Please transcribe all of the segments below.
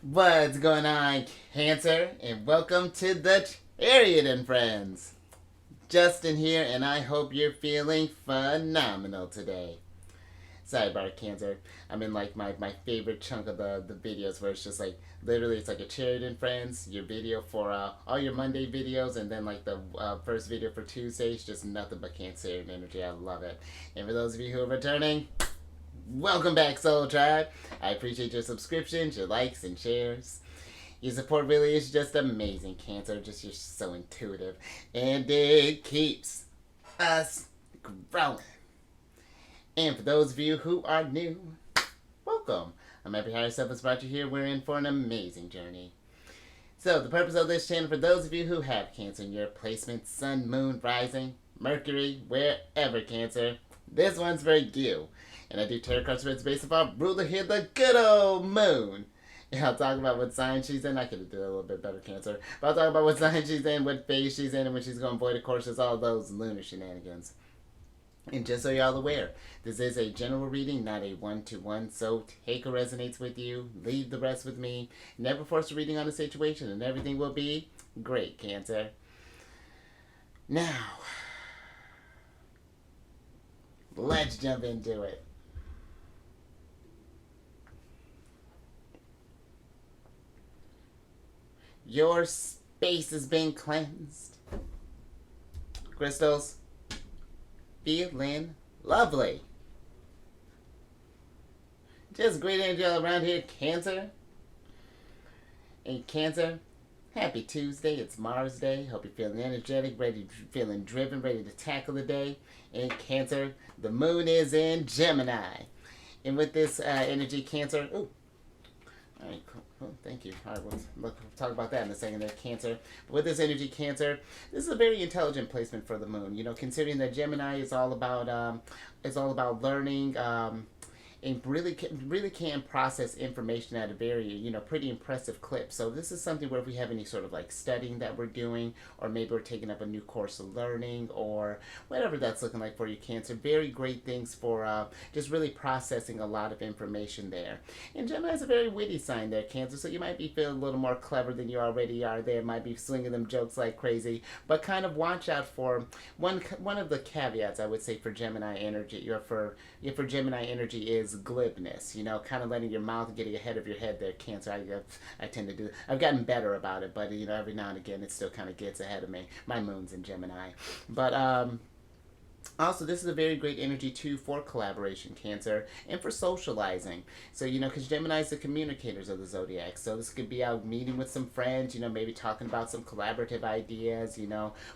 What's going on, Cancer? And welcome to the Chariot Friends. Justin here, and I hope you're feeling phenomenal today. Sorry about it, Cancer. I'm in like my favorite chunk of the videos where it's just like literally it's like a Chariot and Friends, your video for all your Monday videos, and then like the first video for Tuesday is just nothing but Cancer energy. I love it. And for those of you who are returning, welcome back, Soul Tribe. I appreciate your subscriptions, your likes, and shares. Your support really is just amazing, Cancer. Just you're so intuitive. And it keeps us growing. And for those of you who are new, welcome. I'm happy Higher Self has brought you here. We're in for an amazing journey. So, the purpose of this channel, for those of you who have Cancer in your placement, Sun, Moon, Rising, Mercury, wherever, Cancer, this one's for you. And I do tarot card spreads based upon ruler here, the good old moon. And I'll talk about what sign she's in. I could have done a little bit better, Cancer. But I'll talk about what sign she's in, what phase she's in, and when she's going to avoid, of course, is all those lunar shenanigans. And just so y'all aware, this is a general reading, not a one-to-one, so take what resonates with you, leave the rest with me. Never force a reading on a situation, and everything will be great, Cancer. Now, let's jump into it. Your space has been cleansed. Crystals, feeling lovely. Just great energy all around here, Cancer. And Cancer, happy Tuesday. It's Mars Day. Hope you're feeling energetic, feeling driven, ready to tackle the day. And Cancer, the moon is in Gemini. And with this energy, Cancer, ooh, all right, cool. Oh, thank you. All right, we'll talk about that in a second there, Cancer. But with this energy, Cancer, this is a very intelligent placement for the moon. You know, considering that Gemini is all about learning, and really can process information at a very pretty impressive clip. So this is something where if we have any sort of like studying that we're doing, or maybe we're taking up a new course of learning, or whatever that's looking like for you, Cancer, very great things for just really processing a lot of information there. And Gemini is a very witty sign there, Cancer, so you might be feeling a little more clever than you already are there, might be slinging them jokes like crazy, but kind of watch out for one of the caveats I would say for Gemini energy, or for Gemini energy, is glibness, kind of letting your mouth getting ahead of your head there, Cancer. I tend to do. I've gotten better about it, but every now and again it still kind of gets ahead of me. My moon's in Gemini, but also, this is a very great energy too for collaboration, Cancer, and for socializing. So, because Gemini is the communicators of the zodiac, so this could be out meeting with some friends, maybe talking about some collaborative ideas,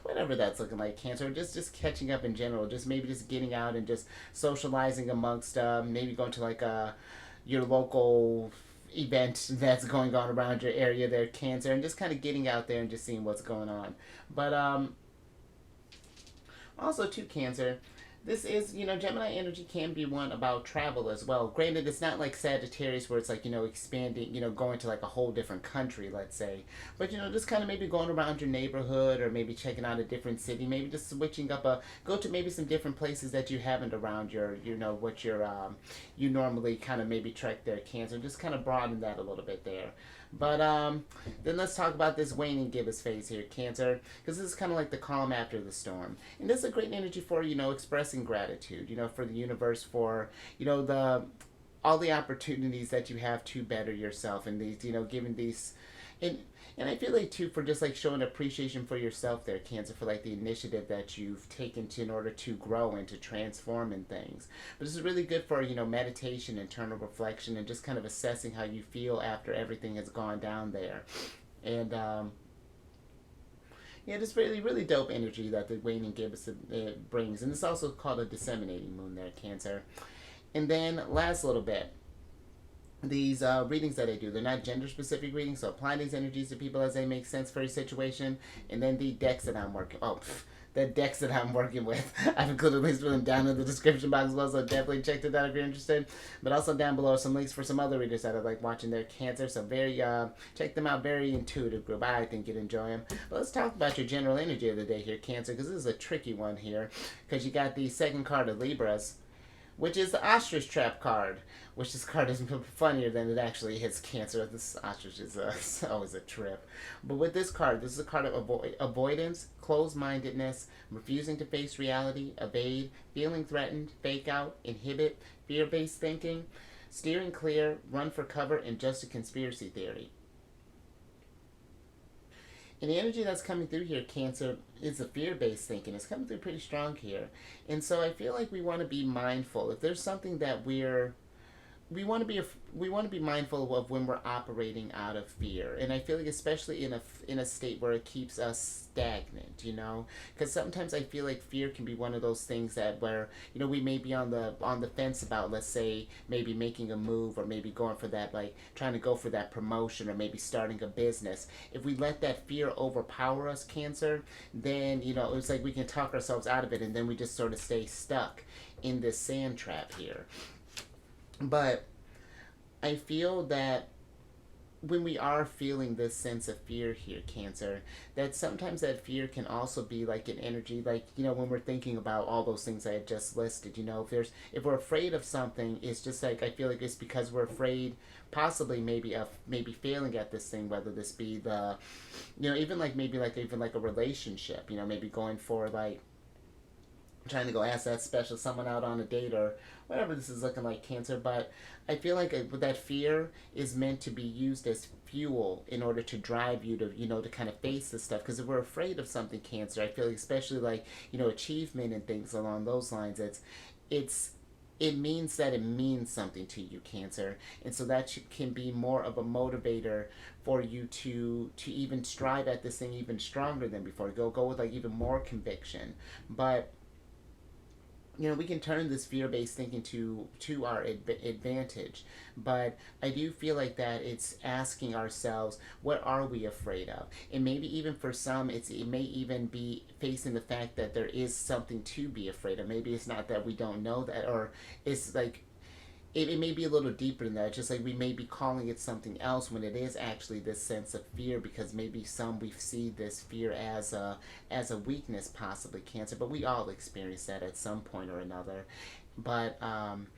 whatever that's looking like, Cancer, or just catching up in general, just maybe just getting out and just socializing amongst, maybe going to like your local event that's going on around your area there, Cancer, and just kind of getting out there and just seeing what's going on. But also, too, Cancer, this is, Gemini energy can be one about travel as well. Granted, it's not like Sagittarius where it's like, expanding, going to like a whole different country, let's say. But, just kind of maybe going around your neighborhood, or maybe checking out a different city, maybe just switching up go to maybe some different places that you haven't around your, what you normally kind of maybe trek there, Cancer. Just kind of broaden that a little bit there. But then let's talk about this waning gibbous phase here, Cancer, because this is kind of like the calm after the storm. And this is a great energy for, expressing gratitude, for the universe, for, the all the opportunities that you have to better yourself, and these, giving these, and and I feel like too for just like showing appreciation for yourself there, Cancer, for like the initiative that you've taken in order to grow and to transform in things. But this is really good for meditation, internal reflection, and just kind of assessing how you feel after everything has gone down there. And yeah, just really dope energy that the waning gibbous brings, and it's also called a disseminating moon there, Cancer. And then last little bit, these readings that I do, they're not gender specific readings, so apply these energies to people as they make sense for your situation. And then the decks that I'm working, the decks that I'm working with, I've included links for them down in the description box as well, so definitely check that out if you're interested. But also down below are some links for some other readers that I like watching their, Cancer, so check them out, very intuitive group, I think you'd enjoy them. But let's talk about your general energy of the day here, Cancer, because this is a tricky one here, because you got the second card of Libras, which is the ostrich trap card, which this card is funnier than it actually hits Cancer. This ostrich is always a trip. But with this card, this is a card of avoidance, closed-mindedness, refusing to face reality, evade, feeling threatened, fake out, inhibit, fear-based thinking, steering clear, run for cover, and just a conspiracy theory. And the energy that's coming through here, Cancer, is a fear-based thinking. It's coming through pretty strong here. And so I feel like we want to be mindful. If there's something that we want to be mindful of when we're operating out of fear, and I feel like especially in a state where it keeps us stagnant, because sometimes I feel like fear can be one of those things that where we may be on the fence about, let's say, maybe making a move, or maybe going for that, like trying to go for that promotion, or maybe starting a business. If we let that fear overpower us, Cancer, then it's like we can talk ourselves out of it, and then we just sort of stay stuck in this sand trap here. But I feel that when we are feeling this sense of fear here, Cancer, that sometimes that fear can also be like an energy, like, when we're thinking about all those things I had just listed, if we're afraid of something, it's just like, I feel like it's because we're afraid possibly maybe of failing at this thing, whether this be the, even like maybe like even like a relationship, maybe going for like trying to go ask that special someone out on a date, or whatever this is looking like, Cancer. But I feel like that fear is meant to be used as fuel in order to drive you to to kind of face this stuff, because if we're afraid of something, Cancer, I feel like especially like achievement and things along those lines, it means that it means something to you, Cancer, and so that can be more of a motivator for you to even strive at this thing even stronger than before. Go with like even more conviction. But we can turn this fear-based thinking to our advantage. But I do feel like that it's asking ourselves, what are we afraid of? And maybe even for some, it may even be facing the fact that there is something to be afraid of. Maybe it's not that we don't know that, or it's like it may be a little deeper than that. It's just like we may be calling it something else when it is actually this sense of fear, because maybe we see this fear as a weakness, possibly, Cancer. But we all experience that at some point or another. But I'm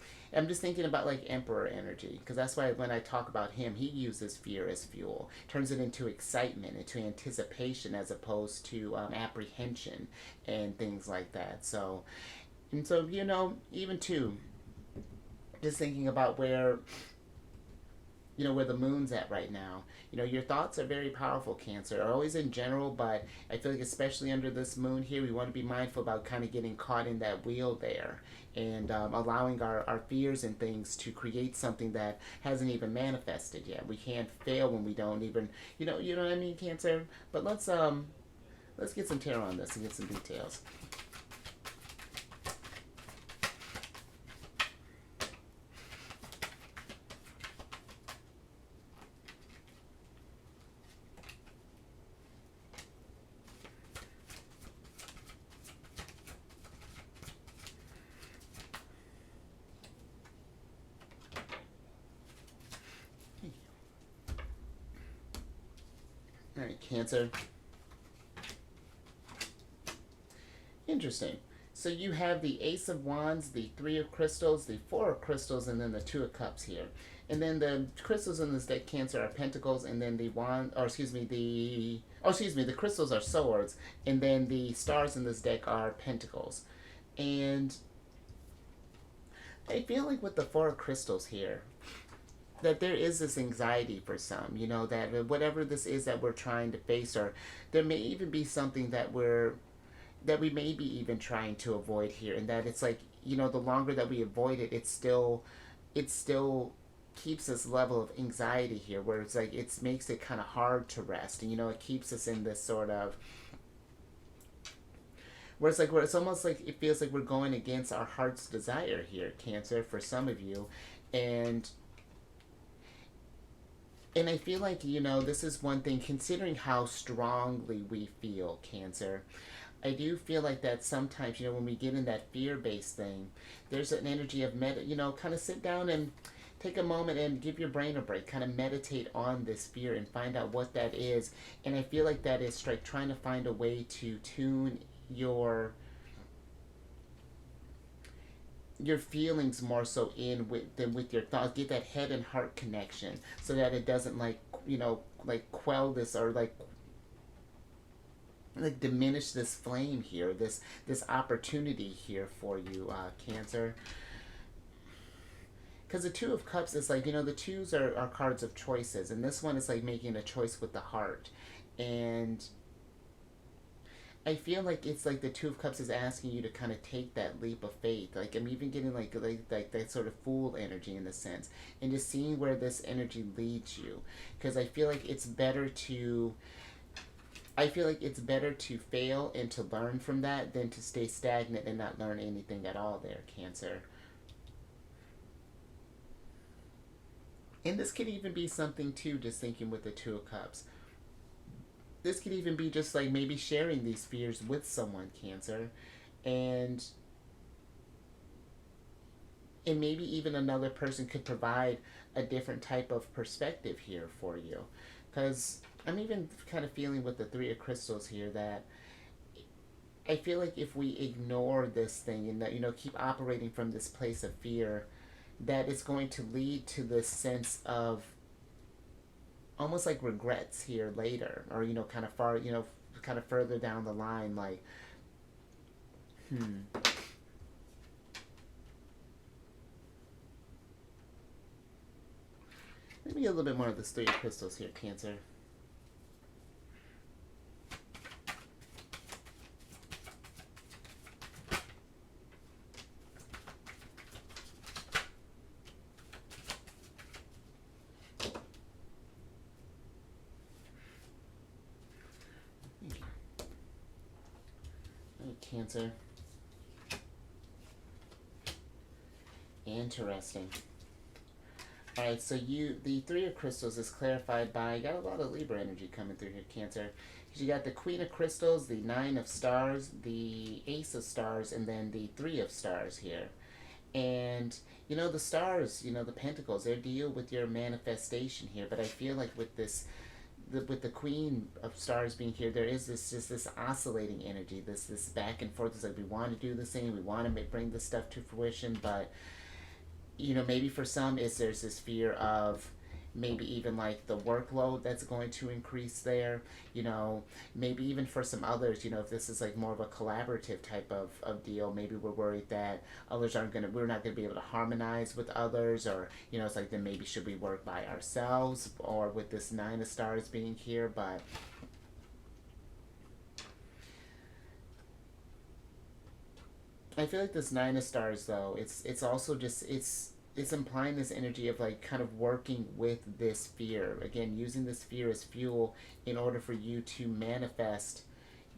just thinking about like Emperor energy, because that's why when I talk about him, he uses fear as fuel, turns it into excitement, into anticipation, as opposed to apprehension and things like that. And so even too, just thinking about where the moon's at right now. Your thoughts are very powerful, Cancer, always in general, but I feel like especially under this moon here, we want to be mindful about kind of getting caught in that wheel there, and allowing our fears and things to create something that hasn't even manifested yet. We can't fail when we don't even, you know what I mean, Cancer? But let's get some tarot on this and get some details. All right, Cancer. Interesting. So you have the Ace of Wands, the Three of Crystals, the Four of Crystals, and then the Two of Cups here. And then the crystals in this deck, Cancer, are Pentacles, and then the the crystals are Swords, and then the stars in this deck are Pentacles. And I feel like with the Four of Crystals here, that there is this anxiety for some, that whatever this is that we're trying to face, or there may even be something that we may be even trying to avoid here, and that it's like, the longer that we avoid it, it still keeps this level of anxiety here, where it's like it makes it kind of hard to rest, and it keeps us in this sort of where it's almost like it feels like we're going against our heart's desire here, Cancer, for some of you. And I feel like, this is one thing, considering how strongly we feel, Cancer. I do feel like that sometimes, when we get in that fear-based thing, there's an energy of, kind of sit down and take a moment and give your brain a break, kind of meditate on this fear and find out what that is. And I feel like that is like trying to find a way to tune your feelings more so in with than with your thoughts. Get that head and heart connection so that it doesn't like like quell this or like diminish this flame here, this opportunity here for you, Cancer. Because the Two of Cups is like, the twos are cards of choices, and this one is like making a choice with the heart. And I feel like it's like the Two of Cups is asking you to kind of take that leap of faith. Like I'm even getting like that sort of fool energy in the sense, and just seeing where this energy leads you. Because I feel like it's better to fail and to learn from that than to stay stagnant and not learn anything at all. There, Cancer. And this could even be something too. Just thinking with the Two of Cups, this could even be just like maybe sharing these fears with someone, Cancer, and maybe even another person could provide a different type of perspective here for you. Because I'm even kind of feeling with the Three of Crystals here that I feel like if we ignore this thing and that, keep operating from this place of fear, that it's going to lead to this sense of almost like regrets here later, or kind of far, kind of further down the line, like, maybe a little bit more of the Three of Crystals here, Cancer. Cancer. Interesting. All right, so the Three of Crystals is clarified by, you got a lot of Libra energy coming through here, Cancer. Because you got the Queen of Crystals, the Nine of Stars, the Ace of Stars, and then the Three of Stars here. And the stars, the pentacles, they deal with your manifestation here. But I feel like with with the Queen of Stars being here, there is this oscillating energy, this back and forth. It's like we want to do this thing, we want to bring this stuff to fruition, but maybe for some is there's this fear of maybe even like the workload that's going to increase there. Maybe even for some others, if this is like more of a collaborative type of deal, maybe we're worried that we're not gonna be able to harmonize with others, or it's like then maybe should we work by ourselves, or with this Nine of Stars being here. But I feel like this Nine of Stars though, it's also just it's implying this energy of like kind of working with this fear again, using this fear as fuel in order for you to manifest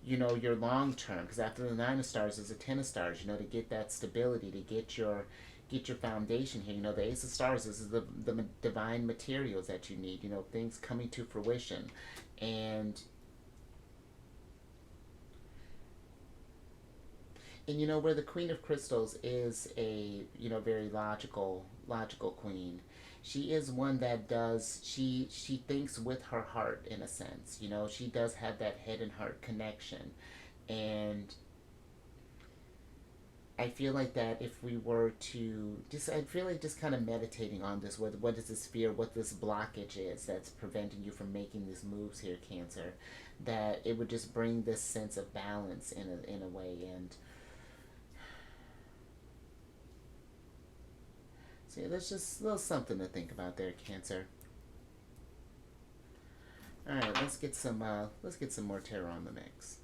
your long term. Because after the Nine of Stars is a Ten of Stars, to get that stability, to get your foundation here. The Ace of Stars, this is the divine materials that you need, things coming to fruition. And where the Queen of Crystals is a very logical queen, she is one that does she thinks with her heart in a sense. She does have that head and heart connection. And I feel like that if we were to just, I feel like just kind of meditating on this, what is this fear, what this blockage is that's preventing you from making these moves here, Cancer, that it would just bring this sense of balance in a way. And so yeah, that's just a little something to think about there, Cancer. All right, let's get some more tarot on the mix.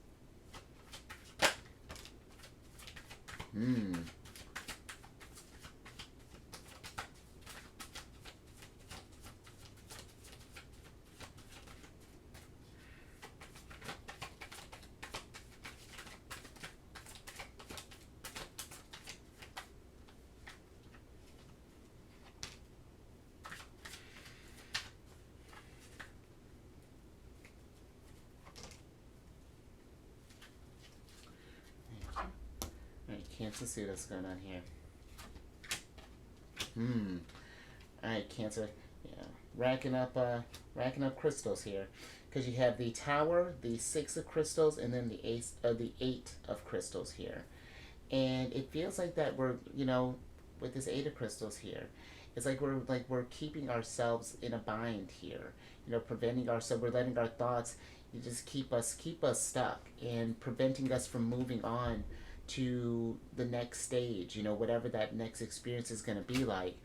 Cancer, see what's going on here. Alright, Cancer. Yeah. Racking up crystals here. Because you have the Tower, the Six of Crystals, and then the Eight of Crystals here. And it feels like that we're, with this Eight of Crystals here. It's like we're keeping ourselves in a bind here. You know, preventing ourselves. We're letting our thoughts you just keep us stuck and preventing us from moving on to the next stage. You know, whatever that next experience is going to be like.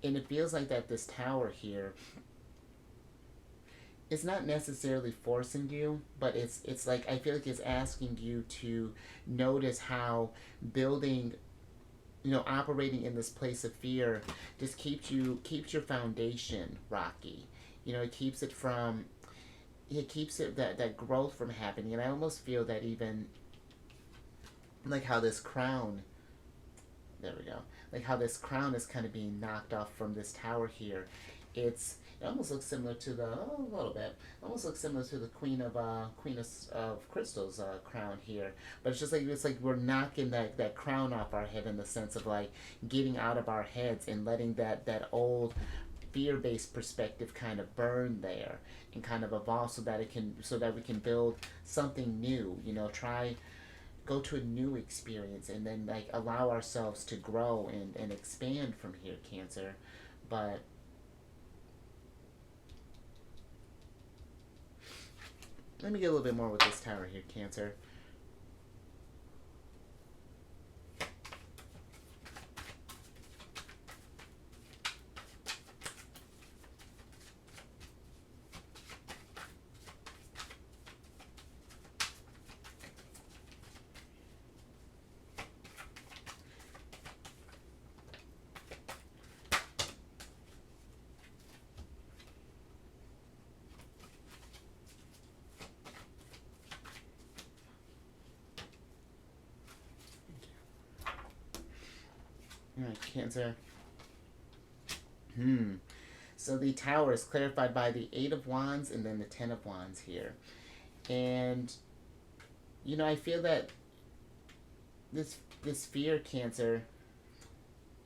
And it feels like that this tower here, it's not necessarily forcing you, but it's like I feel like it's asking you to notice how building, you know, operating in this place of fear just keeps your foundation rocky. You know, it keeps it that growth from happening. And I almost feel that even like how this crown, there we go, like how this crown is kind of being knocked off from this tower here. It almost looks similar to the a little bit. It almost looks similar to the Queen of Crystals crown here. But it's like we're knocking that crown off our head in the sense of like getting out of our heads and letting that old fear-based perspective kind of burn there and kind of evolve so that we can build something new. You know, go to a new experience and then like allow ourselves to grow and expand from here, Cancer. But let me get a little bit more with this tower here, Cancer. All right, Cancer. So the tower is clarified by the Eight of Wands and then the Ten of Wands here. And, you know, I feel that this fear, Cancer,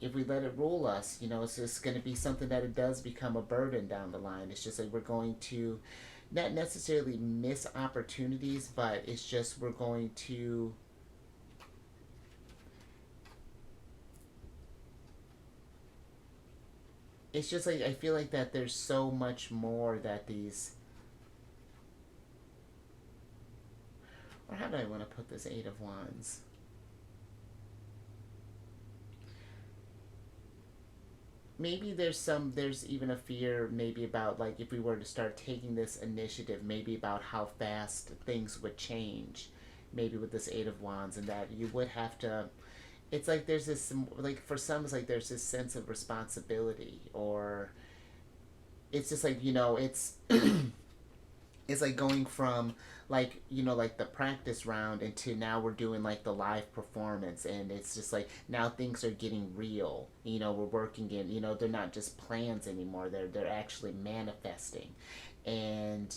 if we let it rule us, you know, it's just going to be something that it does become a burden down the line. It's just like we're going to not necessarily miss opportunities, but it's just we're going to it's just like I feel like that there's so much more that these, or how do I want to put this Eight of Wands? Maybe there's even a fear maybe about like if we were to start taking this initiative, maybe about how fast things would change, maybe with this Eight of Wands, and that you would have to, it's like there's this, like for some it's like there's this sense of responsibility, or it's just like, you know, it's it's like going from like, you know, like the practice round into now we're doing like the live performance, and it's just like now things are getting real. You know, we're working in, you know, they're not just plans anymore, they're actually manifesting. And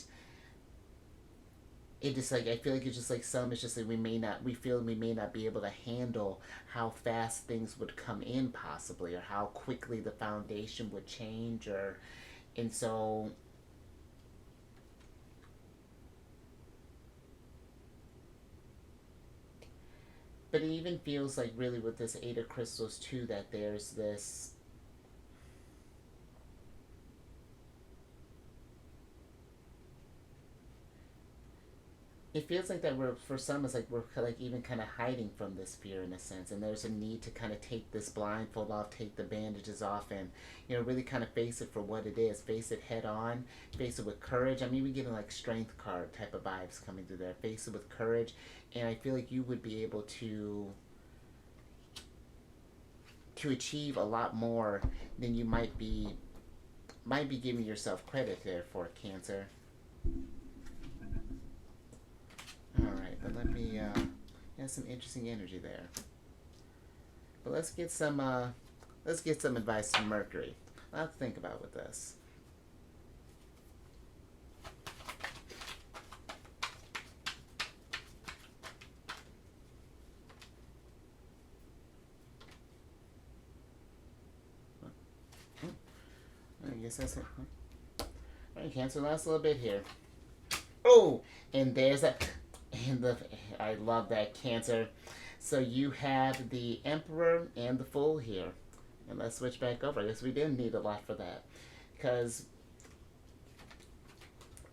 it just like I feel like it's just like some it's just like we may not be able to handle how fast things would come in possibly, or how quickly the foundation would change, or and so but it even feels like really with this Eight of Crystals too that there's this, it feels like that we're for some it's like we're like even kind of hiding from this fear in a sense, and there's a need to kind of take this blindfold off, take the bandages off, and you know really kind of face it for what it is, face it head on, face it with courage. I mean, we get like strength card type of vibes coming through there, face it with courage. And I feel like you would be able to achieve a lot more than you might be giving yourself credit there for, Cancer. All right, but have some interesting energy there. But let's get some advice from Mercury. A lot to think about with this. I guess that's it. All right, Cancer, last little bit here. Oh, and there's that. And I love that, Cancer. So you have the Emperor and the Fool here. And let's switch back over. I guess we didn't need a lot for that. Because,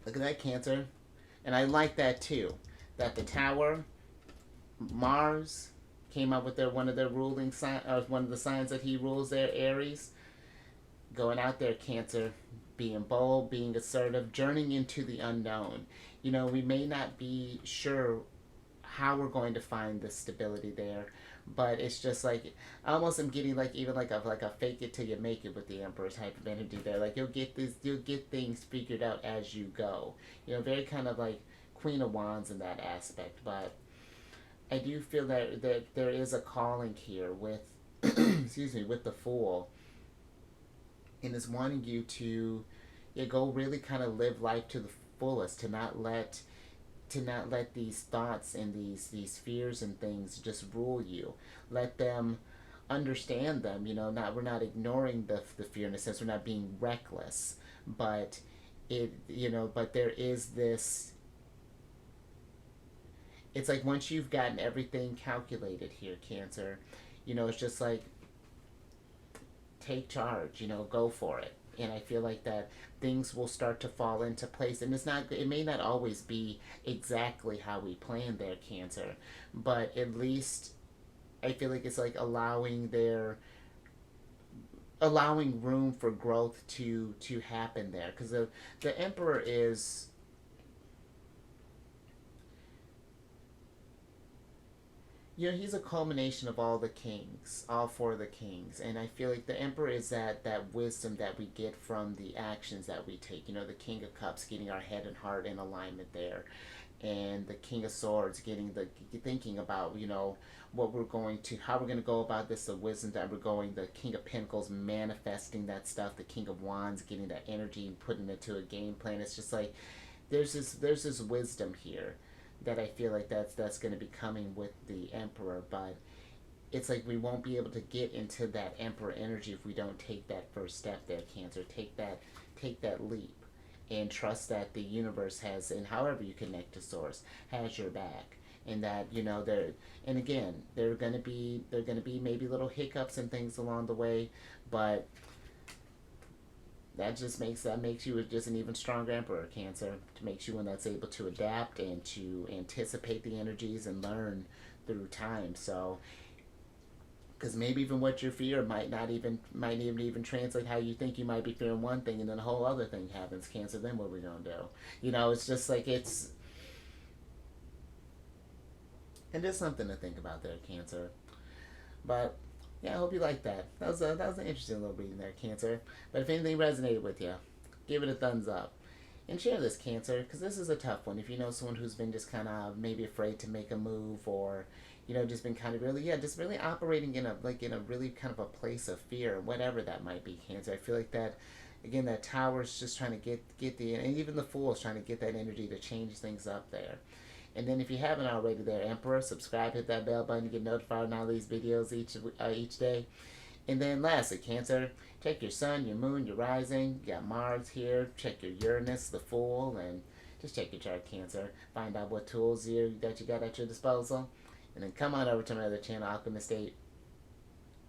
look at that, Cancer. And I like that too. That the Tower, Mars, came up with one of their ruling sign, or one of the signs that he rules there, Aries. Going out there, Cancer, being bold, being assertive, journeying into the unknown. We may not be sure how we're going to find the stability there, but it's just like I almost am getting like even like a fake it till you make it with the Emperor type of energy there. Like you'll get things figured out as you go. Very kind of like Queen of Wands in that aspect, but I do feel that there is a calling here with excuse me, with the Fool, and is wanting you to go really kind of live life to the fullest, to not let these thoughts and these fears and things just rule you. Let them understand them. Not we're not ignoring the fear in a sense. We're not being reckless, but but there is this. It's like once you've gotten everything calculated here, Cancer, it's just like take charge. Go for it. And I feel like that things will start to fall into place, and it may not always be exactly how we planned there, Cancer, but at least I feel like it's like allowing room for growth to happen there, because the Emperor is, he's a culmination of all the kings, all four of the kings, and I feel like the Emperor is that wisdom that we get from the actions that we take. The King of Cups, getting our head and heart in alignment there, and the King of Swords, getting thinking about what we're going to, how we're going to go about this, the wisdom that we're going. The King of Pentacles, manifesting that stuff. The King of Wands, getting that energy and putting it to a game plan. It's just like there's this wisdom here that I feel like that's going to be coming with the Emperor, but it's like we won't be able to get into that Emperor energy if we don't take that first step there, Cancer. Take that leap and trust that the universe has, and however you connect to source, has your back. And that there, and again, there are going to be maybe little hiccups and things along the way, but that makes you just an even stronger Emperor, Cancer. To makes you one that's able to adapt and to anticipate the energies and learn through time. So, because maybe even what you fear might even translate how you think you might be fearing one thing, and then a whole other thing happens, Cancer. Then what are we gonna do? It's just like and there's something to think about there, Cancer. But yeah, I hope you liked that. That was an interesting little reading there, Cancer. But if anything resonated with you, give it a thumbs up. And share this, Cancer, because this is a tough one. If you know someone who's been just kind of maybe afraid to make a move, or just been kind of just really operating in a really kind of a place of fear, whatever that might be, Cancer. I feel like that, again, that Tower's just trying to get and even the Fool is trying to get that energy to change things up there. And then if you haven't already there, Emperor, subscribe, hit that bell button to get notified on all these videos each day. And then lastly, Cancer, check your sun, your moon, your rising. You got Mars here. Check your Uranus, the Fool, and just check your chart, Cancer. Find out what tools that you got at your disposal. And then come on over to my other channel, Alchemist 8.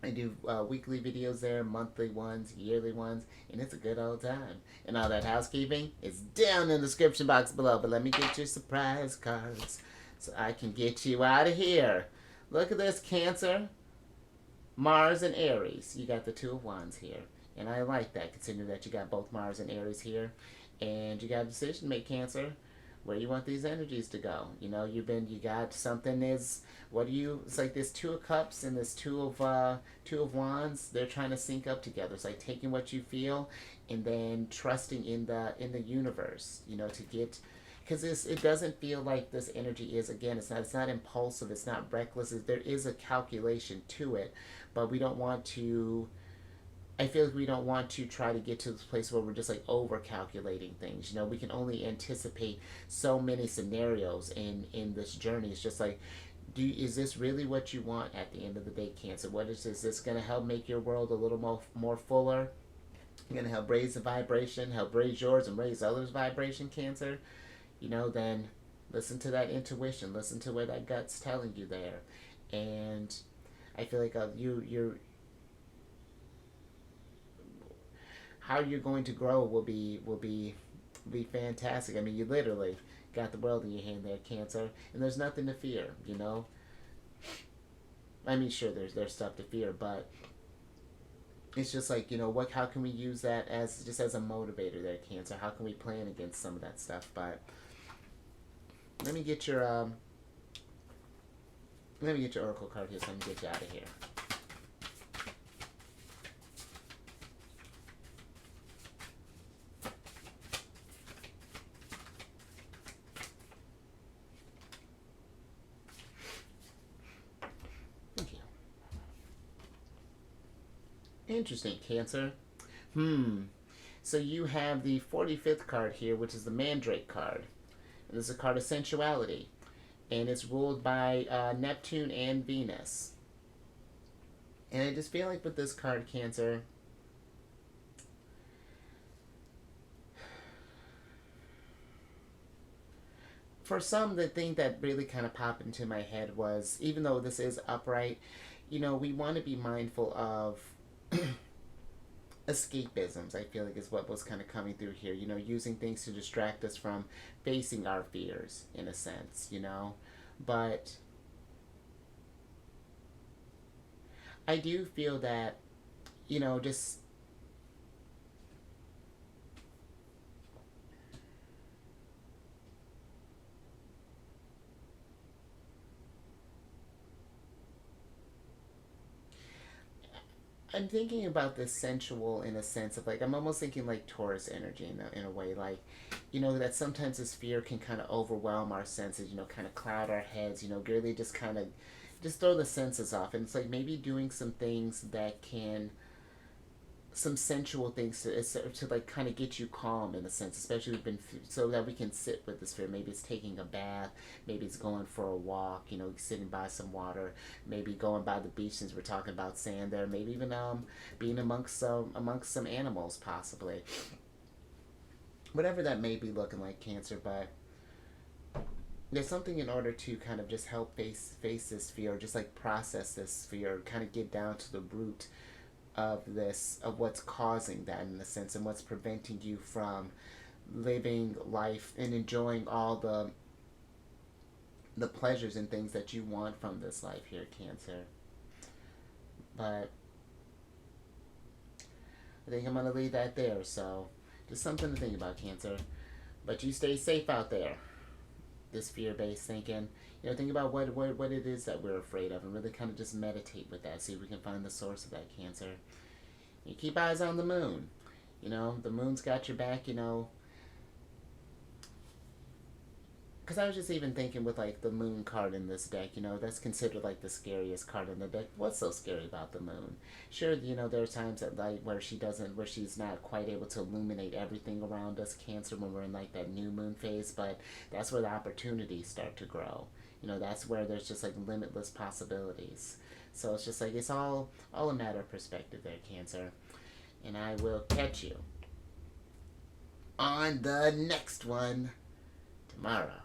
I do weekly videos there, monthly ones, yearly ones, and it's a good old time. And all that housekeeping is down in the description box below. But let me get your surprise cards so I can get you out of here. Look at this, Cancer. Mars and Aries. You got the Two of Wands here. And I like that, considering that you got both Mars and Aries here. And you got a decision to make, Cancer, where you want these energies to go. You got something it's like this Two of Cups and this Two of Wands. They're trying to sync up together. It's like taking what you feel and then trusting in the universe, to get, because it doesn't feel like this energy is, again, it's not impulsive, it's not reckless. There is a calculation to it, but we don't want to, I feel like we don't want to try to get to this place where we're just like over calculating things. We can only anticipate so many scenarios in this journey. It's just like, is this really what you want at the end of the day, Cancer? Is this going to help make your world a little more fuller? Going to help raise the vibration, help raise yours and raise others' vibration, Cancer? Then listen to that intuition, listen to what that gut's telling you there. And I feel like how you're going to grow will be fantastic. I mean, you literally got the world in your hand there, Cancer, and there's nothing to fear. You know, I mean, sure, there's stuff to fear, but it's just like, what? How can we use that as just as a motivator there, Cancer? How can we plan against some of that stuff? But let me get your oracle card here, so I can get you out of here. Interesting, Cancer. So you have the 45th card here, which is the Mandrake card. And this is a card of sensuality. And it's ruled by Neptune and Venus. And I just feel like with this card, Cancer, for some, the thing that really kind of popped into my head was, even though this is upright, we want to be mindful of escapisms. I feel like is what was kind of coming through here. Using things to distract us from facing our fears, in a sense. But I do feel that, just I'm thinking about this sensual in a sense of like, I'm almost thinking like Taurus energy in a way, like, that sometimes this fear can kind of overwhelm our senses, kind of cloud our heads, really just kind of just throw the senses off. And it's like maybe doing some things that can, some sensual things to like kind of get you calm in a sense, especially so that we can sit with this fear. Maybe it's taking a bath, maybe it's going for a walk, sitting by some water, maybe going by the beach since we're talking about sand there, maybe even being amongst some animals possibly, whatever that may be looking like, Cancer. But there's something in order to kind of just help face this fear, just like process this fear, kind of get down to the root of what's causing that in a sense, and what's preventing you from living life and enjoying all the pleasures and things that you want from this life here, Cancer. But I think I'm gonna leave that there. So just something to think about, Cancer. But you stay safe out there. This fear-based thinking, think about what it is that we're afraid of, and really kind of just meditate with that. See if we can find the source of that, Cancer. You keep eyes on the moon. The moon's got your back. Because I was just even thinking with like the moon card in this deck, that's considered like the scariest card in the deck. What's so scary about the moon? Sure, there are times that like where she's not quite able to illuminate everything around us, Cancer, when we're in like that new moon phase, but that's where the opportunities start to grow. That's where there's just like limitless possibilities. So it's just like it's all a matter of perspective there, Cancer. And I will catch you on the next one tomorrow.